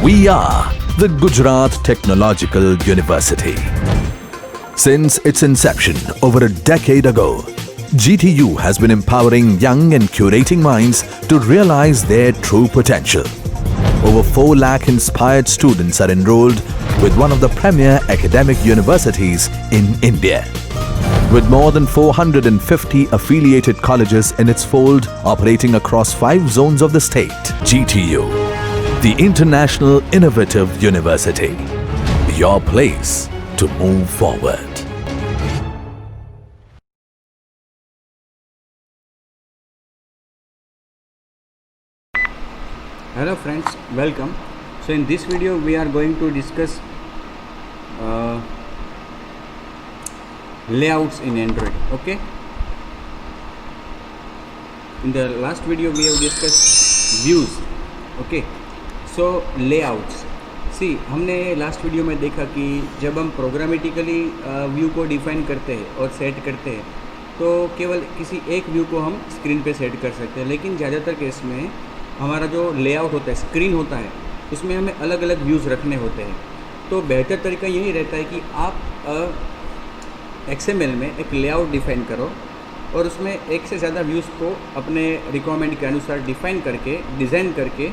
We are the Gujarat Technological University. Since its inception over a decade ago, GTU has been empowering young and curating minds to realize their true potential. Over 4 lakh inspired students are enrolled with one of the premier academic universities in India. With more than 450 affiliated colleges in its fold operating across 5 zones of the state, GTU, the International Innovative University, your place to move forward. Hello friends, welcome. So in this video we are going to discuss layouts in Android. Okay, in the last video we have discussed views. Okay, so layouts. See, हमने last video में देखा कि जब हम programmatically view को define करते हैं और सेट करते हैं तो केवल किसी एक व्यू को हम स्क्रीन पे सेट कर सकते हैं, लेकिन ज़्यादातर केस में हमारा जो लेआउट होता है, स्क्रीन होता है, उसमें हमें अलग अलग व्यूज़ रखने होते हैं। तो बेहतर तरीका यही रहता है कि आप XML में एक लेआउट डिफ़ाइन करो और उसमें एक से ज़्यादा व्यूज़ को अपने रिक्वायरमेंट के अनुसार डिफ़ाइन करके, डिज़ाइन करके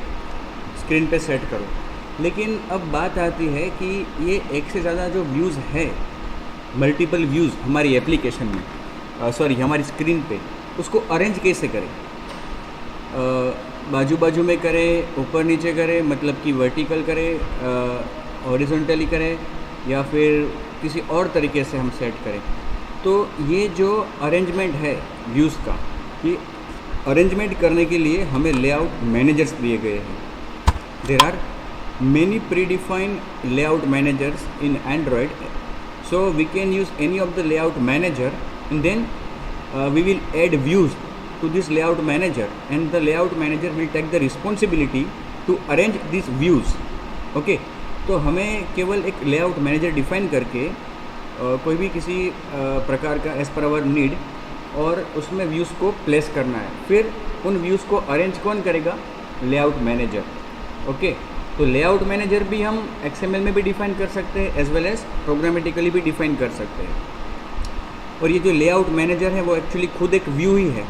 स्क्रीन पे सेट करो। लेकिन अब बात आती है कि ये एक से ज़्यादा जो व्यूज़ है, मल्टीपल व्यूज़ हमारी एप्लीकेशन में, हमारी स्क्रीन पे, उसको अरेंज कैसे करें। बाजू बाजू में करें, ऊपर नीचे करें, मतलब कि वर्टिकल करें, हॉरिजॉन्टली करें, या फिर किसी और तरीके से हम सेट करें। तो ये जो अरेंजमेंट है व्यूज़ का, ये अरेंजमेंट करने के लिए हमें लेआउट मैनेजर्स दिए गए हैं। There are many predefined layout managers in Android, so we can use any of the layout manager, and then we will add views to this layout manager, and the layout manager will take the responsibility to arrange these views. Okay, तो हमें केवल एक layout manager define करके कोई भी किसी प्रकार का एज पर आवर नीड और उसमें व्यूज़ को प्लेस करना है। फिर उन व्यूज़ को अरेंज कौन करेगा? Layout manager. ओके, तो लेआउट मैनेजर भी हम XML में भी डिफ़ाइन कर सकते हैं एज वेल एज प्रोग्रामेटिकली भी डिफ़ाइन कर सकते हैं। और ये जो लेआउट मैनेजर है वो एक्चुअली खुद एक व्यू ही है,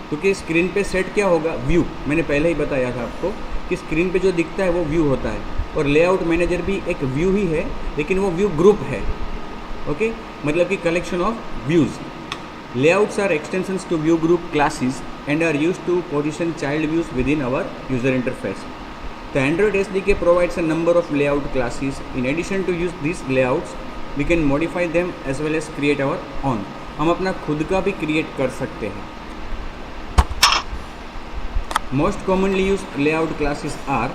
क्योंकि स्क्रीन पे सेट क्या होगा? व्यू। मैंने पहले ही बताया था आपको कि स्क्रीन पे जो दिखता है वो व्यू होता है, और लेआउट मैनेजर भी एक व्यू ही है, लेकिन वो व्यू ग्रुप है। ओके, मतलब कि collection of views. Layouts are extensions to view group classes and are used to position child views within our user interface. The Android SDK provides a number of layout classes. In addition to use these layouts, we can modify them as well as create our own. हम अपना खुद का भी create कर सकते हैं। Most commonly used layout classes are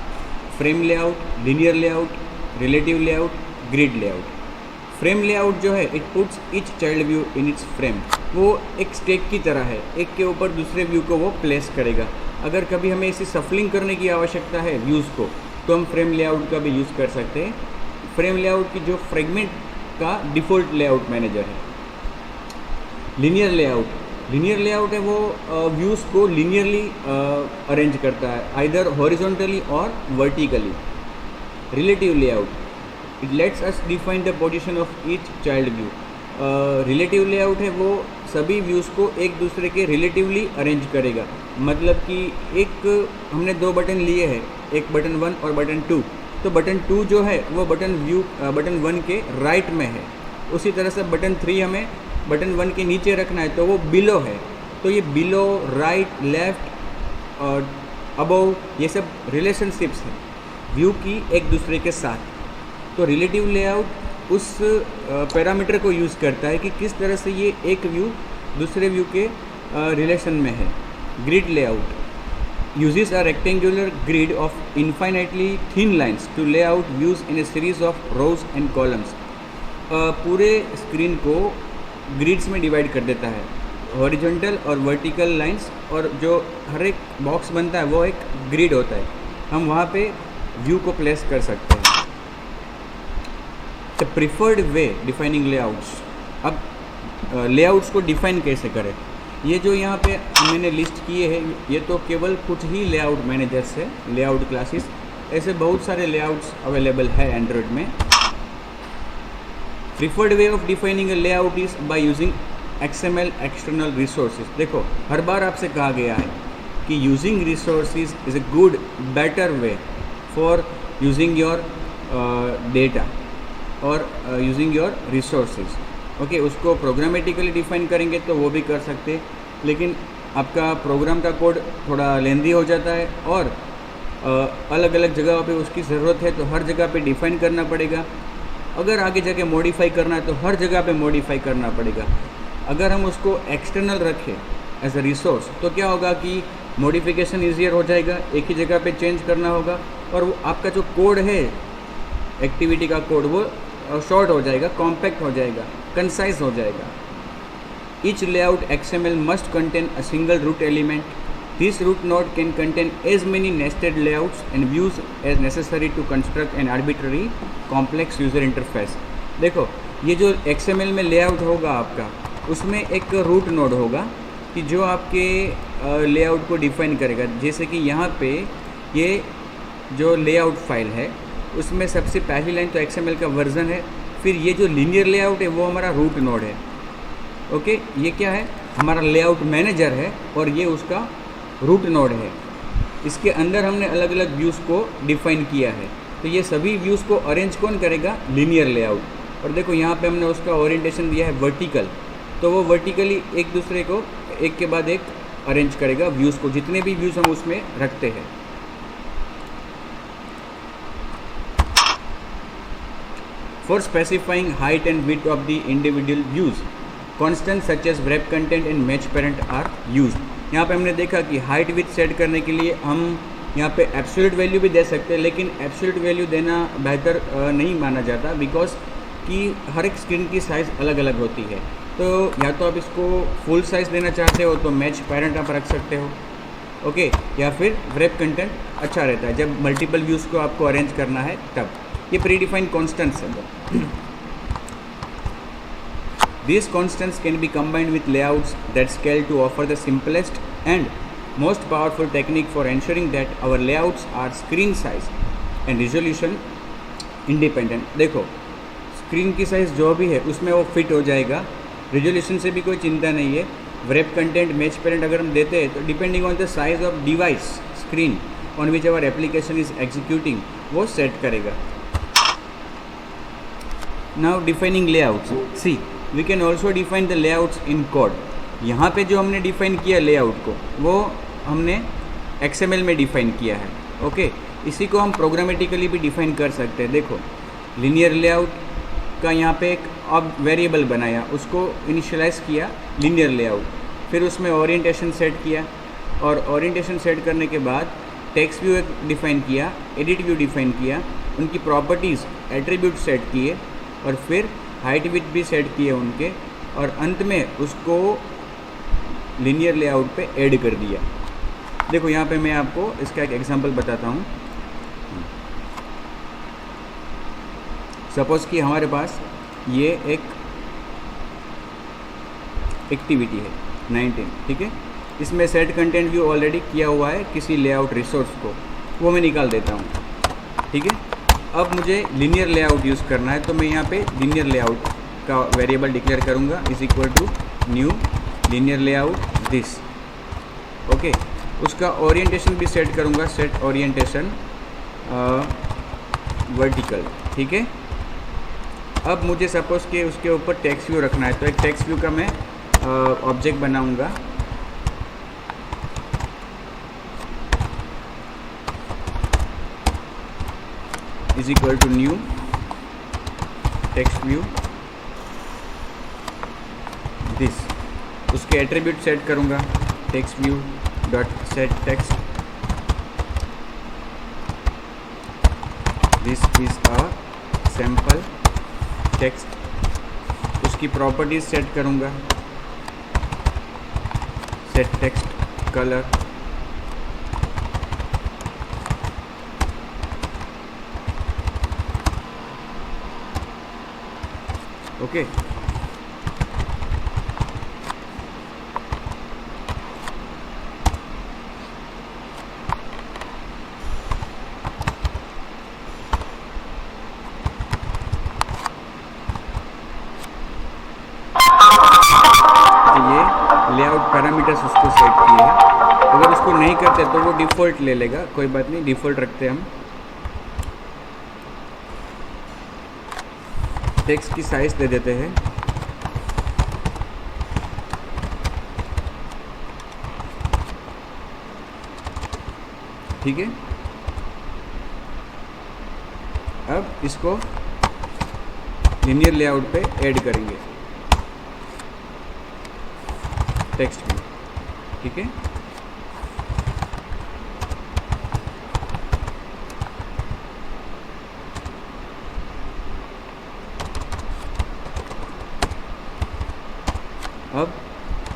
frame layout, linear layout, relative layout, grid layout. Frame layout जो है, it puts each child view in its frame. वो एक स्टैक की तरह है, एक के ऊपर दूसरे व्यू को वो प्लेस करेगा। अगर कभी हमें इसे सफलिंग करने की आवश्यकता है व्यूज़ को, तो हम फ्रेम लेआउट का भी यूज़ कर सकते हैं। फ्रेम लेआउट की जो फ्रेगमेंट का डिफ़ॉल्ट लेआउट मैनेजर है। लीनियर लेआउट है वो व्यूज़ को लीनियरली अरेंज करता है, आइदर हॉरिजॉन्टली और vertically. Relative layout, it let's us define the position of each child view. Relative layout है वो सभी व्यूज़ को एक दूसरे के रिलेटिवली अरेंज करेगा। मतलब कि एक हमने 2 बटन लिए हैं, एक बटन 1 और बटन 2, तो बटन 2 जो है वो बटन 1 के राइट में है। उसी तरह से बटन 3 हमें बटन 1 के नीचे रखना है, तो वो बिलो है। तो ये बिलो, राइट, लेफ़्ट और अबव, ये सब रिलेशनशिप्स हैं व्यू की एक दूसरे के साथ। तो रिलेटिव लेआउट उस पैरामीटर को यूज़ करता है कि किस तरह से ये एक व्यू दूसरे व्यू के रिलेशन में है। Grid layout uses a rectangular grid of infinitely thin lines to lay out views in a series of rows and columns. पूरे स्क्रीन को ग्रिड्स में डिवाइड कर देता है, हॉरिजॉन्टल और वर्टिकल लाइंस, और जो हर एक बॉक्स बनता है वो एक ग्रिड होता है। हम वहाँ पे व्यू को प्लेस कर सकते हैं। The preferred way defining layouts. अब लेआउट्स को डिफाइन कैसे करें? ये जो यहाँ पे मैंने लिस्ट किए हैं ये तो केवल कुछ ही लेआउट मैनेजर्स है, लेआउट क्लासेस। ऐसे बहुत सारे लेआउट्स अवेलेबल है एंड्रॉयड में। Preferred way of defining a layout is by using XML external resources. देखो हर बार आपसे कहा गया है कि using resources is a good better way for using your data और यूजिंग योर रिसोर्सेज। ओके, उसको प्रोग्रामेटिकली डिफाइन करेंगे तो वो भी कर सकते, लेकिन आपका प्रोग्राम का कोड थोड़ा लेंदी हो जाता है और अलग अलग जगह पे उसकी ज़रूरत है तो हर जगह पे डिफाइन करना पड़ेगा। अगर आगे जाके मॉडिफाई करना है तो हर जगह पे मॉडिफाई करना पड़ेगा। अगर हम उसको एक्सटर्नल रखें एज अ रिसोर्स तो क्या होगा कि मॉडिफिकेशन ईजियर हो जाएगा, एक ही जगह पे चेंज करना होगा और वो आपका जो कोड है एक्टिविटी का कोड वो शॉर्ट हो जाएगा, कॉम्पैक्ट हो जाएगा, कंसाइज हो जाएगा। Each layout XML must contain a single root element. This root node can contain as many nested layouts and views as necessary to construct an arbitrary complex user interface. देखो ये जो XML में layout होगा आपका, उसमें एक root node होगा कि जो आपके लेआउट को डिफाइन करेगा। जैसे कि यहाँ पे ये जो लेआउट फाइल है उसमें सबसे पहली लाइन तो XML का वर्जन है, फिर ये जो लीनियर लेआउट है वो हमारा रूट नोड है। ओके, ये क्या है, हमारा लेआउट मैनेजर है और ये उसका रूट नोड है। इसके अंदर हमने अलग अलग व्यूज़ को डिफाइन किया है, तो ये सभी व्यूज़ को अरेंज कौन करेगा, लीनियर लेआउट। और देखो यहाँ पे हमने उसका ओरिएंटेशन दिया है वर्टिकल, तो वो वर्टिकली एक दूसरे को एक के बाद एक अरेंज करेगा व्यूज़ को, जितने भी व्यूज़ हम उसमें रखते हैं। For specifying height and width of the individual views, constant such as wrap content and match parent are used. यहाँ पे हमने देखा कि हाइट विड्थ सेट करने के लिए हम यहाँ पे एब्सोल्यूट वैल्यू भी दे सकते हैं, लेकिन एब्सोल्यूट वैल्यू देना बेहतर नहीं माना जाता, बिकॉज कि हर एक स्क्रीन की साइज़ अलग अलग होती है। तो या तो आप इसको फुल साइज़ देना चाहते हो तो मैच पेरेंट आप रख सकते हो, ओके, या फिर wrap कंटेंट अच्छा रहता है जब मल्टीपल व्यूज़ को आपको अरेंज करना है तब। ये प्री डिफाइंड कॉन्स्टेंट्स है। These constants can be combined with layouts that scale to offer the simplest and most powerful technique for ensuring that our layouts are screen size and resolution independent। देखो screen की size जो भी है उसमें वो fit हो जाएगा, resolution से भी कोई चिंता नहीं है। wrap कंटेंट मैच पेरेंट अगर हम देते हैं तो depending on the size of device screen on which our application is executing वो सेट करेगा। Now defining layouts, see we can also define the layouts in code. यहाँ पे जो हमने डिफाइन किया लेआउट को वो हमने XML में डिफाइन किया है, ओके। इसी को हम प्रोग्रामेटिकली भी डिफाइन कर सकते हैं। देखो लीनियर लेआउट का यहाँ पे एक अब वेरिएबल बनाया, उसको इनिशियलाइज किया लीनियर लेआउट, फिर उसमें ओरिएंटेशन सेट किया और ओरिएंटेशन सेट करने के बाद टेक्स्ट व्यू एक डिफाइन किया, एडिट व्यू डिफाइन किया, उनकी प्रॉपर्टीज़ एट्रीब्यूट सेट किए और फिर हाइट विड्थ भी सेट किए उनके, और अंत में उसको लीनियर लेआउट पे ऐड कर दिया। देखो यहाँ पे मैं आपको इसका एक एग्जांपल बताता हूँ। सपोज़ कि हमारे पास ये एक एक्टिविटी है 19, ठीक है। इसमें सेट कंटेंट व्यू ऑलरेडी किया हुआ है किसी लेआउट रिसोर्स को, वो मैं निकाल देता हूँ, ठीक है। अब मुझे लीनियर लेआउट यूज़ करना है तो मैं यहाँ पे लीनियर लेआउट का वेरिएबल डिक्लेयर करूँगा is equal to new linear layout this, okay. उसका ओरिएंटेशन भी सेट करूँगा, सेट ओरिएंटेशन वर्टिकल, ठीक है। अब मुझे सपोज़ कि उसके ऊपर टेक्स्ट व्यू रखना है तो एक टेक्स्ट व्यू का मैं ऑब्जेक्ट बनाऊँगा, is equal to new text view this. उसके एट्रीब्यूट सेट करूँगा text view dot set text, this is a sample text. उसकी प्रॉपर्टीज सेट करूँगा set text colour, okay. Parameters उसको सेट किए हैं। अगर उसको नहीं करते तो वो डिफ़ॉल्ट ले लेगा, कोई बात नहीं, डिफ़ॉल्ट रखते हैं हम। टेक्स्ट की साइज़ दे देते हैं, ठीक है। अब इसको लिनियर लेआउट पे ऐड करेंगे टेक्स्ट में, ठीक है। अब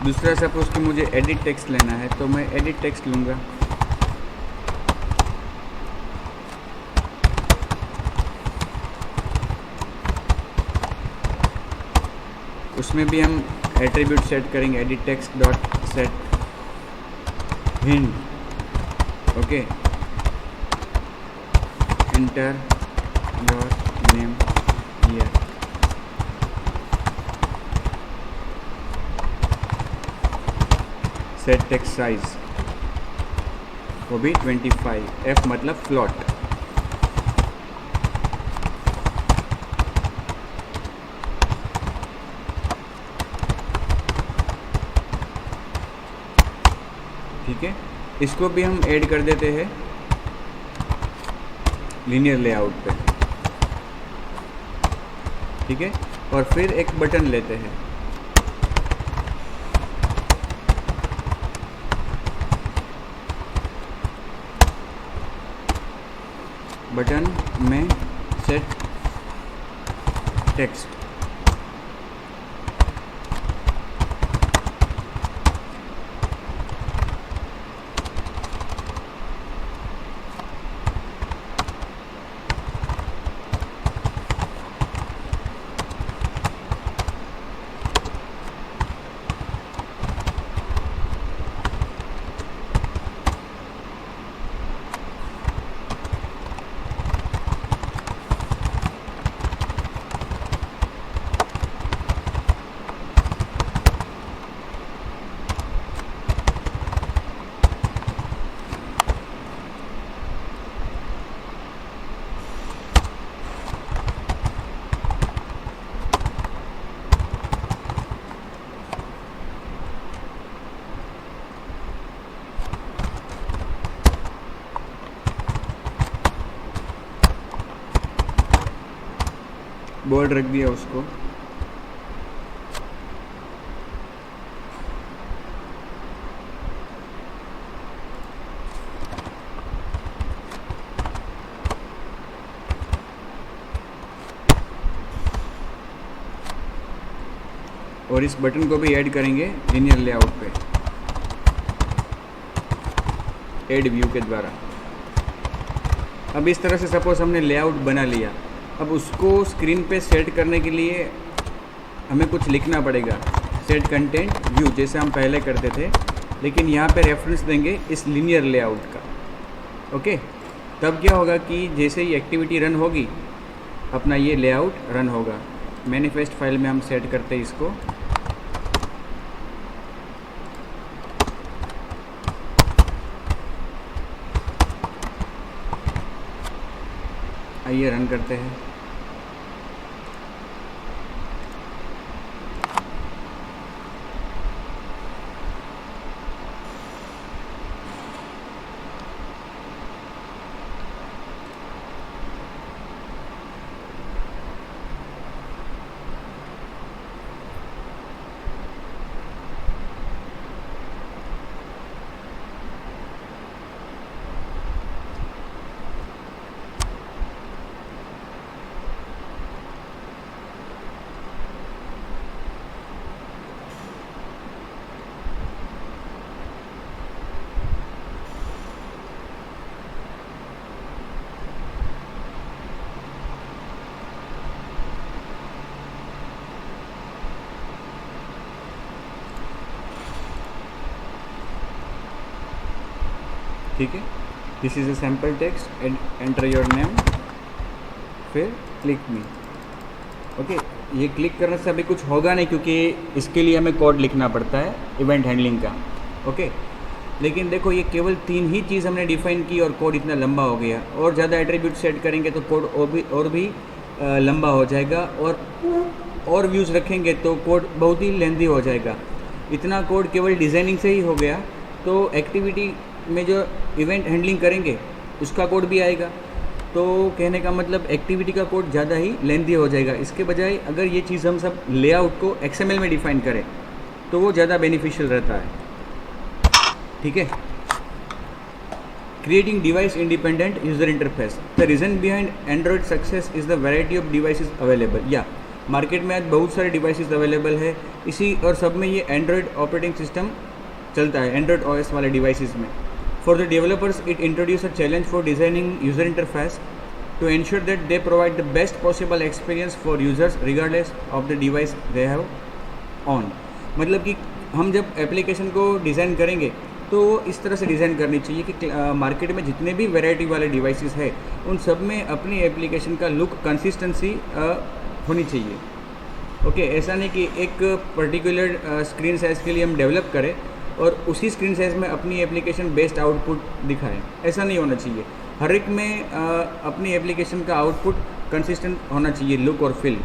दूसरा सपोज कि मुझे एडिट टेक्स्ट लेना है तो मैं एडिट टेक्स्ट लूँगा। उसमें भी हम एट्रीब्यूट सेट करेंगे, edit text dot set hint, okay, enter your name here, set text size वो भी 25, एफ मतलब फ्लॉट। ठीक है, इसको भी हम ऐड कर देते हैं लीनियर लेआउट पे, ठीक है। और फिर एक बटन लेते हैं, बटन में सेट टेक्स्ट, बोर्ड रख दिया उसको। और इस बटन को भी ऐड करेंगे लीनियर लेआउट पे ऐड व्यू के द्वारा। अब इस तरह से सपोज हमने लेआउट बना लिया, अब उसको स्क्रीन पे सेट करने के लिए हमें कुछ लिखना पड़ेगा, सेट कंटेंट व्यू जैसे हम पहले करते थे, लेकिन यहाँ पे रेफरेंस देंगे इस लीनियर लेआउट का, ओके। तब क्या होगा कि जैसे ही एक्टिविटी रन होगी अपना ये लेआउट रन होगा। मैनिफेस्ट फाइल में हम सेट करते हैं इसको, आइए रन करते हैं। ठीक है, this is a sample text, enter your name, फिर क्लिक मी, ओके। ये क्लिक करने से अभी कुछ होगा नहीं क्योंकि इसके लिए हमें कोड लिखना पड़ता है इवेंट हैंडलिंग का। ओके। लेकिन देखो ये केवल 3 ही चीज़ हमने डिफाइन की और कोड इतना लंबा हो गया। और ज़्यादा एट्रीब्यूट सेट करेंगे तो कोड और भी लंबा हो जाएगा, और व्यूज़ रखेंगे तो कोड बहुत ही लेंदी हो जाएगा। इतना कोड केवल डिज़ाइनिंग से ही हो गया, तो एक्टिविटी में जो इवेंट हैंडलिंग करेंगे उसका कोड भी आएगा। तो कहने का मतलब एक्टिविटी का कोड ज़्यादा ही लेंदी हो जाएगा। इसके बजाय अगर ये चीज़ हम सब लेआउट को XML में डिफाइन करें तो वो ज़्यादा बेनिफिशियल रहता है। ठीक है। Creating device independent user interface. The reason behind Android success is the variety of devices available. या मार्केट में आज बहुत सारे डिवाइसेस अवेलेबल है, इसी और सब में ये एंड्रॉयड ऑपरेटिंग सिस्टम चलता है, एंड्रॉयड OS वाले डिवाइसेस में। For the developers, it introduces a challenge for designing user interface to ensure that they provide the best possible experience for users regardless of the device they have on। मतलब कि हम जब application को design करेंगे तो इस तरह से डिज़ाइन करनी चाहिए कि मार्केट में जितने भी वैरायटी वाले डिवाइसेस है उन सब में अपनी एप्लीकेशन का लुक कंसिस्टेंसी होनी चाहिए। ओके, ऐसा नहीं कि एक पर्टिकुलर स्क्रीन साइज़ के लिए हम डेवलप करें और उसी स्क्रीन साइज में अपनी एप्लीकेशन बेस्ट आउटपुट दिखाएं, ऐसा नहीं होना चाहिए। हर एक में अपनी एप्लीकेशन का आउटपुट कंसिस्टेंट होना चाहिए, लुक और फील।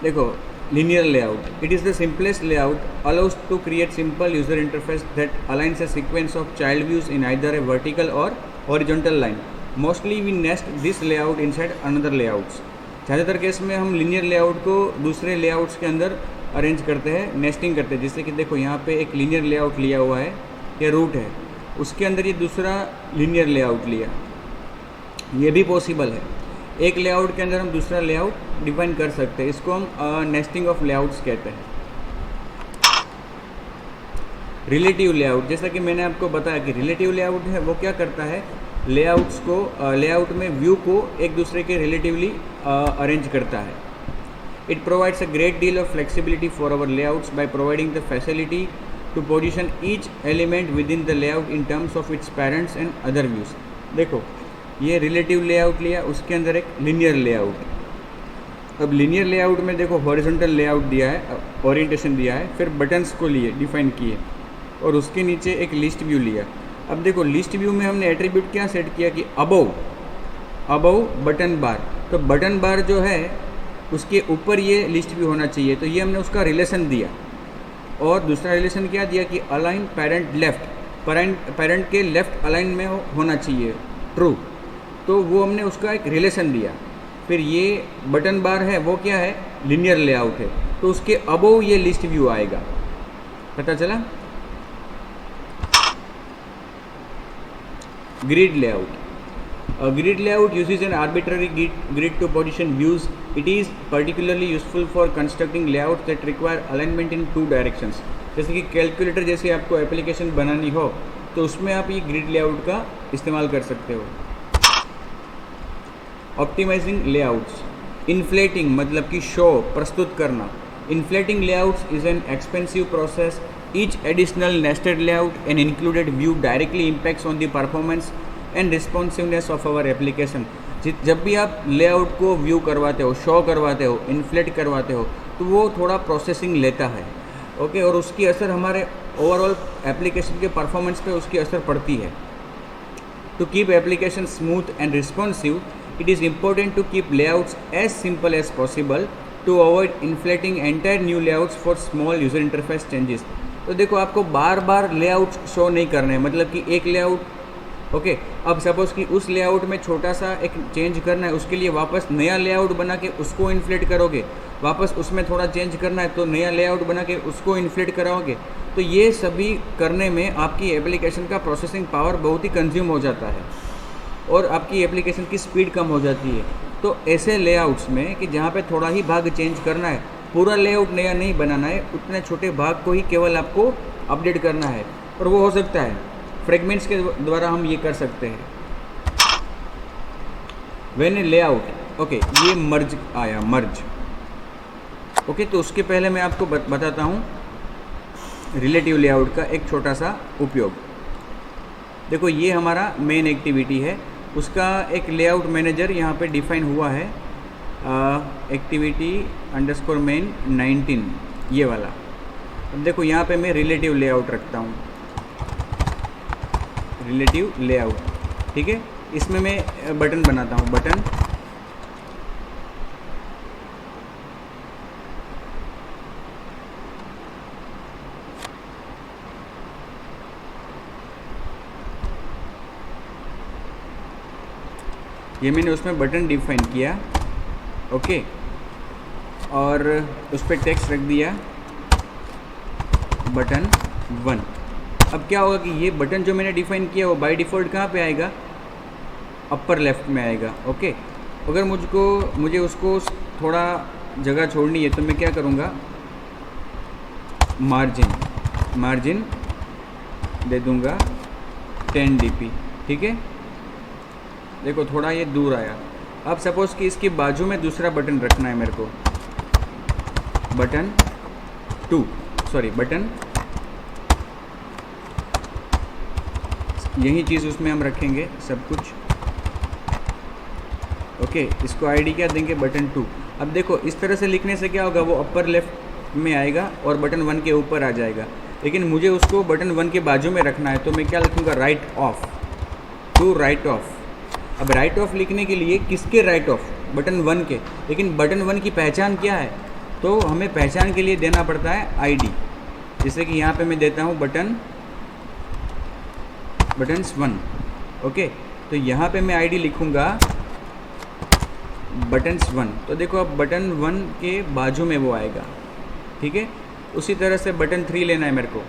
देखो, linear layout, it is the simplest layout, allows to create simple user interface that aligns a sequence of child views in either a vertical or horizontal line. Mostly we nest this layout inside another layouts। ज़्यादातर case में हम linear layout को दूसरे layouts के अंदर arrange करते हैं, nesting करते हैं। जैसे कि देखो यहाँ पे एक लीनियर लेआउट लिया हुआ है, ये रूट है, उसके अंदर ये दूसरा लीनियर लेआउट लिया, ये भी पॉसिबल है। एक लेआउट के अंदर हम दूसरा लेआउट डिफाइन कर सकते हैं, इसको हम नेस्टिंग ऑफ लेआउट्स कहते हैं। रिलेटिव लेआउट, जैसा कि मैंने आपको बताया कि रिलेटिव लेआउट है वो क्या करता है, लेआउट्स को लेआउट में व्यू को एक दूसरे के रिलेटिवली अरेंज करता है। It provides a great deal of flexibility for our layouts by providing the facility to position each element within the layout in terms of its parents and other views। देखो, ये relative layout लिया, उसके अंदर एक linear layout. अब linear layout में देखो horizontal layout दिया है, ओरिएंटेशन दिया है, फिर बटन्स को लिए डिफाइन किए और उसके नीचे एक लिस्ट व्यू लिया। अब देखो लिस्ट व्यू में हमने एट्रीब्यूट क्या सेट किया कि अबव बटन बार। तो बटन बार जो है उसके ऊपर ये लिस्ट व्यू होना चाहिए, तो ये हमने उसका रिलेशन दिया। और दूसरा रिलेशन क्या दिया कि अलाइन पैरेंट लेफ्ट, पैरेंट के लेफ्ट अलाइन में होना चाहिए, ट्रू। तो वो हमने उसका एक रिलेशन दिया। फिर ये बटन बार है वो क्या है, लिनियर लेआउट है, तो उसके अबव ये लिस्ट व्यू आएगा। पता चला। Grid layout. A grid layout uses an arbitrary grid to position views. It is particularly useful for constructing layouts that require alignment in two directions। जैसे कि कैलकुलेटर जैसे आपको एप्लीकेशन बनानी हो तो उसमें आप ये ग्रिड लेआउट का इस्तेमाल कर सकते हो। Optimising layouts. इन्फ्लेटिंग मतलब कि शो, प्रस्तुत करना। Inflating layouts is an expensive process. Each additional nested layout and included view directly impacts on the performance and responsiveness of our application. जब भी आप लेआउट को व्यू करवाते हो, शो करवाते हो, इन्फ्लेट करवाते हो, तो वो थोड़ा प्रोसेसिंग लेता है। ओके, और उसकी असर हमारे ओवरऑल एप्लीकेशन के परफॉर्मेंस पे उसकी असर पड़ती है। To keep application smooth and responsive, it is important to keep layouts as simple as possible to avoid inflating entire new layouts for small user interface changes. तो देखो आपको बार बार लेआउट शो नहीं करने हैं, मतलब कि एक लेआउट ओके, अब सपोज़ कि उस लेआउट में छोटा सा एक चेंज करना है, उसके लिए वापस नया लेआउट बना के उसको इन्फ्लेट करोगे, वापस उसमें थोड़ा चेंज करना है तो नया लेआउट बना के उसको इन्फ्लेट कराओगे, तो ये सभी करने में आपकी एप्लीकेशन का प्रोसेसिंग पावर बहुत ही कंज्यूम हो जाता है और आपकी एप्लीकेशन की स्पीड कम हो जाती है। तो ऐसे लेआउट्स में कि जहाँ पे थोड़ा ही भाग चेंज करना है, पूरा लेआउट नया नहीं बनाना है, उतने छोटे भाग को ही केवल आपको अपडेट करना है, और वो हो सकता है फ्रेगमेंट्स के द्वारा हम ये कर सकते हैं। व्हेन ए लेआउट, ओके, ये मर्ज आया, मर्ज। ओके, तो उसके पहले मैं आपको बताता हूँ रिलेटिव लेआउट का एक छोटा सा उपयोग। देखो ये हमारा मेन एक्टिविटी है, उसका एक लेआउट मैनेजर यहाँ पे डिफाइन हुआ है, एक्टिविटी अंडरस्कोर मेन 19 ये वाला। अब देखो यहाँ पे मैं रिलेटिव लेआउट रखता हूँ, रिलेटिव लेआउट, ठीक है। इसमें मैं बटन बनाता हूँ, बटन, ये मैंने उसमें बटन डिफाइन किया, ओके, और उस पर टेक्स्ट रख दिया बटन 1। अब क्या होगा कि ये बटन जो मैंने डिफाइन किया वो बाय डिफ़ॉल्ट कहाँ पे आएगा, अपर लेफ्ट में आएगा, ओके। अगर मुझे उसको थोड़ा जगह छोड़नी है तो मैं क्या करूँगा, मार्जिन दे दूँगा 10 dp, ठीक है। देखो थोड़ा ये दूर आया। अब सपोज़ कि इसकी बाजू में दूसरा बटन रखना है मेरे को, बटन 2, बटन, यही चीज़ उसमें हम रखेंगे सब कुछ, ओके। इसको आईडी क्या देंगे, बटन 2। अब देखो इस तरह से लिखने से क्या होगा, वो अपर लेफ्ट में आएगा और बटन 1 के ऊपर आ जाएगा, लेकिन मुझे उसको बटन 1 के बाजू में रखना है तो मैं क्या लिखूँगा, write off, to write off. अब राइट ऑफ लिखने के लिए किसके राइट ऑफ, बटन 1 के, लेकिन बटन 1 की पहचान क्या है, तो हमें पहचान के लिए देना पड़ता है आईडी। जैसे कि यहाँ पे मैं देता हूँ बटन्स 1, ओके। तो यहाँ पे मैं आईडी लिखूँगा बटन्स 1, तो देखो अब बटन 1 के बाजू में वो आएगा, ठीक है। उसी तरह से बटन 3 लेना है मेरे को,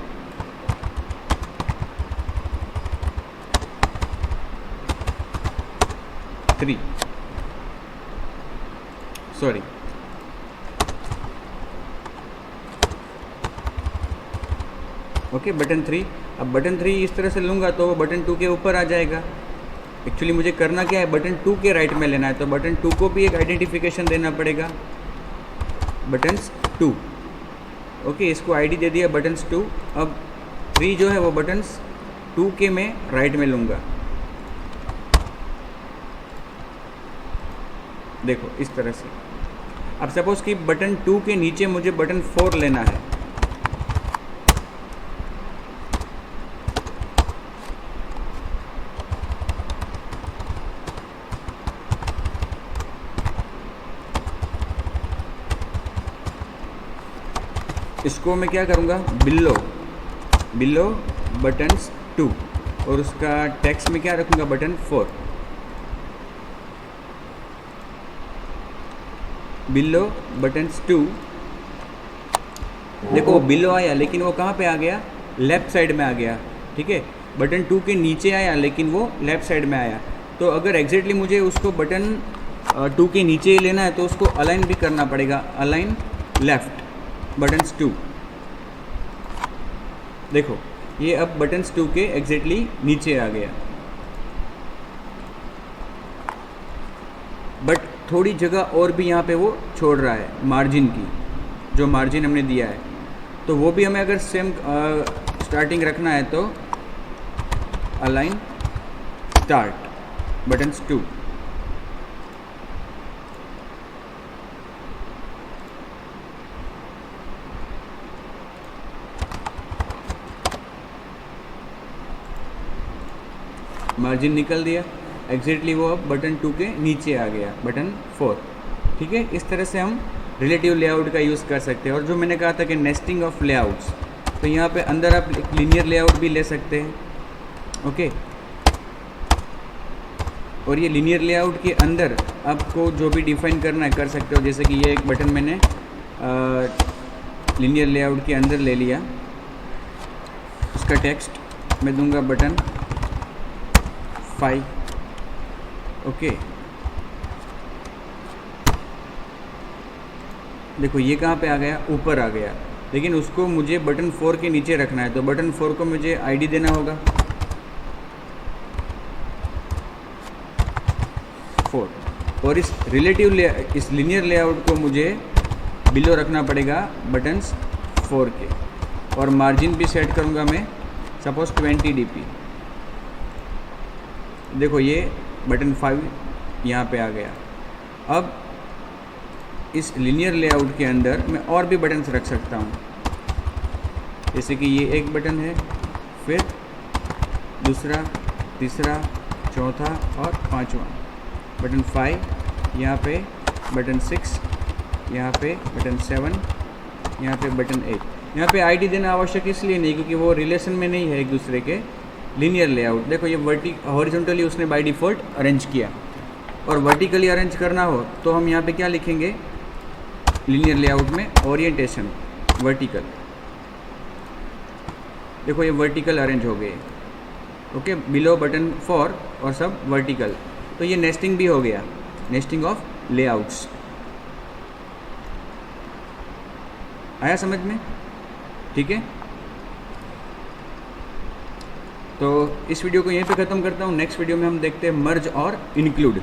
ओके, बटन 3। अब बटन 3 इस तरह से लूँगा तो वो बटन 2 के ऊपर आ जाएगा। एक्चुअली मुझे करना क्या है, बटन 2 के राइट में लेना है, तो बटन 2 को भी एक आइडेंटिफिकेशन देना पड़ेगा, बटन्स 2, ओके। इसको आईडी दे दिया बटन्स 2। अब 3 जो है वो बटन्स 2 के मैं राइट में लूँगा, देखो इस तरह से। अब सपोज़ कि बटन 2 के नीचे मुझे बटन 4 लेना है, इसको मैं क्या करूँगा, बिलो बटन्स 2, और उसका टेक्स्ट में क्या रखूँगा, बटन 4, बिलो बटन्स 2। देखो बिलो आया लेकिन वो कहाँ पे आ गया, लेफ़्ट साइड में आ गया, ठीक है। बटन 2 के नीचे आया लेकिन वो लेफ़्ट साइड में आया। तो अगर एग्जैक्टली मुझे उसको बटन 2 के नीचे ही लेना है तो उसको अलाइन भी करना पड़ेगा, अलाइन लेफ़्ट बटन्स 2। देखो ये अब बटन्स 2 के एग्जैक्टली नीचे आ गया, बट थोड़ी जगह और भी यहाँ पे वो छोड़ रहा है, मार्जिन की, जो मार्जिन हमने दिया है, तो वो भी हमें अगर सेम स्टार्टिंग रखना है तो अलाइन स्टार्ट बटन्स 2। मार्जिन निकल दिया, एग्जैक्टली वो अब बटन 2 के नीचे आ गया, बटन 4, ठीक है। इस तरह से हम रिलेटिव लेआउट का यूज़ कर सकते हैं। और जो मैंने कहा था कि नेस्टिंग ऑफ लेआउट्स, तो यहाँ पे अंदर आप एक लीनियर लेआउट भी ले सकते हैं, ओके। और ये लीनियर लेआउट के अंदर आपको जो भी डिफाइन करना है कर सकते हो। जैसे कि ये एक बटन मैंने लीनियर लेआउट के अंदर ले लिया, उसका टेक्स्ट मैं दूंगा बटन 5, ओके। देखो ये कहाँ पे आ गया, ऊपर आ गया, लेकिन उसको मुझे बटन 4 के नीचे रखना है, तो बटन 4 को मुझे आईडी देना होगा 4। और इस लीनियर लेआउट को मुझे बिलो रखना पड़ेगा बटन्स 4 के, और मार्जिन भी सेट करूँगा मैं सपोज 20 dp। देखो ये बटन 5 यहाँ पे आ गया। अब इस लीनियर लेआउट के अंदर मैं और भी बटन्स रख सकता हूँ, जैसे कि ये एक बटन है, फिर दूसरा, तीसरा, चौथा और पांचवा। बटन 5 यहाँ पे, बटन 6 यहाँ पे, बटन 7 यहाँ पे, बटन 8। यहाँ पे आईडी देना आवश्यक इसलिए नहीं क्योंकि वो रिलेशन में नहीं है एक दूसरे के। लीनियर लेआउट देखो, ये हॉरिजॉन्टली उसने बाय डिफ़ॉल्ट अरेंज किया, और वर्टिकली अरेंज करना हो तो हम यहाँ पे क्या लिखेंगे लीनियर लेआउट में, ओरिएंटेशन वर्टिकल। देखो ये वर्टिकल अरेंज हो गए, ओके, बिलो बटन 4 और सब वर्टिकल। तो ये नेस्टिंग भी हो गया, नेस्टिंग ऑफ लेआउट्स। आया समझ में? ठीक है, तो इस वीडियो को यहीं पे ख़त्म करता हूँ। नेक्स्ट वीडियो में हम देखते हैं मर्ज और इंक्लूड।